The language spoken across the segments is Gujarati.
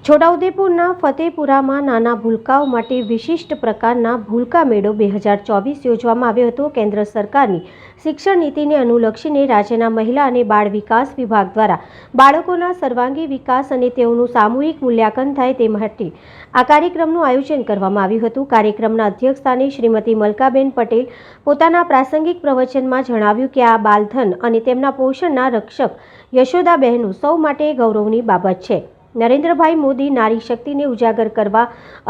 છોટાઉદેપુરના ફતેપુરામાં નાના ભૂલકાઓ માટે વિશિષ્ટ પ્રકારના ભૂલકા મેળો 2024 યોજવામાં આવ્યો હતો। કેન્દ્ર સરકારની શિક્ષણ નીતિને અનુલક્ષીને રાજ્યના મહિલા અને બાળ વિકાસ વિભાગ દ્વારા બાળકોના સર્વાંગી વિકાસ અને તેઓનું સામૂહિક મૂલ્યાંકન થાય તે માટે આ કાર્યક્રમનું આયોજન કરવામાં આવ્યું હતું। કાર્યક્રમના અધ્યક્ષસ્થાને શ્રીમતી મલકાબેન પટેલ પોતાના પ્રાસંગિક પ્રવચનમાં જણાવ્યું કે આ બાલધન અને તેમના પોષણના રક્ષક યશોદા બહેનો સૌ માટે ગૌરવની બાબત છે। નરેન્દ્રભાઈ મોદી નારી શક્તિને ઉજાગર કરવા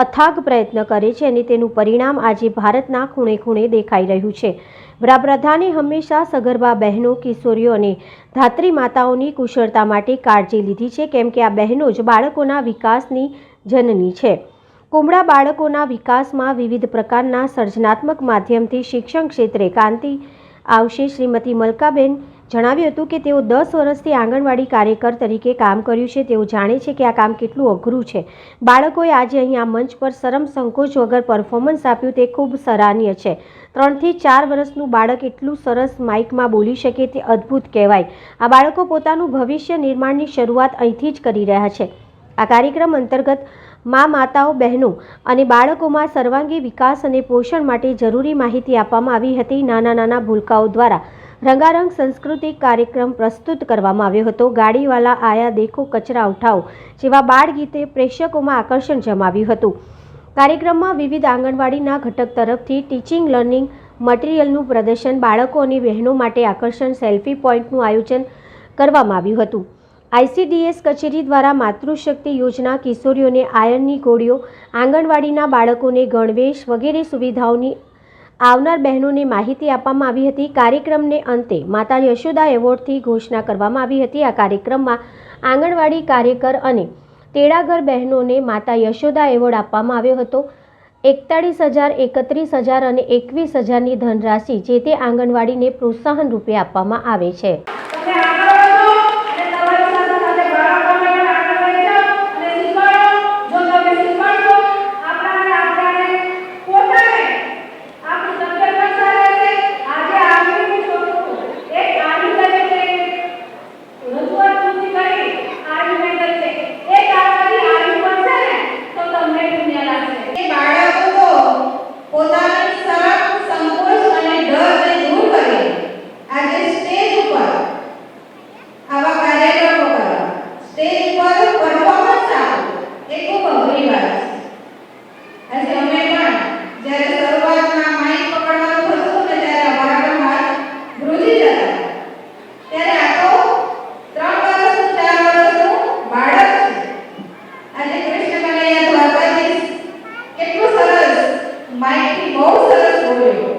અથાગ પ્રયત્ન કરે છે અને તેનું પરિણામ આજે ભારતના ખૂણે ખૂણે દેખાઈ રહ્યું છે। વડાપ્રધાને હંમેશા સગર્ભા બહેનો, કિશોરીઓ અને ધાત્રી માતાઓની કુશળતા માટે કાળજી લીધી છે, કેમ કે આ બહેનો જ બાળકોના વિકાસની જનની છે। કુમળા બાળકોના વિકાસમાં વિવિધ પ્રકારના સર્જનાત્મક માધ્યમથી શિક્ષણ ક્ષેત્રે ક્રાંતિ આવશે। શ્રીમતી મલકાબેન જણાવ્યું હતું કે તેઓ 10 વર્ષથી આંગણવાડી કાર્યકર તરીકે કામ કર્યું છે। તેઓ જાણે છે કે આ કામ કેટલું અઘરું છે। બાળકોએ આજે અહીં આ મંચ પર શરમ સંકોચ વગર પરફોર્મન્સ આપ્યું તે ખૂબ સરાહનીય છે। 3 થી 4 વર્ષનું બાળક એટલું સરસ માઇકમાં બોલી શકે તે અદ્ભુત કહેવાય। આ બાળકો પોતાનું ભવિષ્ય નિર્માણની શરૂઆત અહીંથી જ કરી રહ્યા છે। આ કાર્યક્રમ અંતર્ગત માતાઓ, બહેનો અને બાળકોમાં સર્વાંગી વિકાસ અને પોષણ માટે જરૂરી માહિતી આપવામાં આવી હતી। નાના ભૂલકાઓ દ્વારા રંગારંગ સાંસ્કૃતિક કાર્યક્રમ પ્રસ્તુત કરવામાં આવ્યો હતો। ગાડીવાલા આયા દેખો કચરા ઉઠાઓ જેવા બાળ ગીતે પ્રેક્ષકોમાં આકર્ષણ જમાવ્યું હતું। કાર્યક્રમમાં વિવિધ આંગણવાડીના ઘટક તરફથી ટીચિંગ લર્નિંગ મટીરિયલનું પ્રદર્શન, બાળકો અને બહેનો માટે આકર્ષણ સેલ્ફી પોઈન્ટનું આયોજન કરવામાં આવ્યું હતું। ICDS કચેરી દ્વારા માતૃશક્તિ યોજના, કિશોરીઓને આયર્નની ગોળીઓ, આંગણવાડીના બાળકોને ગણવેશ વગેરે સુવિધાઓની આવનાર બહેનોને માહિતી આપવામાં આવી હતી। કાર્યક્રમને અંતે માતા યશોદા એવોર્ડથી ઘોષણા કરવામાં આવી હતી। આ કાર્યક્રમમાં આંગણવાડી કાર્યકર અને તેડાગર બહેનોને માતા યશોદા એવોર્ડ આપવામાં આવ્યો હતો। 41,000, 31,000 અને 21,000ની ધનરાશિ જે તે આંગણવાડીને પ્રોત્સાહન રૂપે આપવામાં આવે છે। માઇકથી બહુ સરસ બોલ્યો।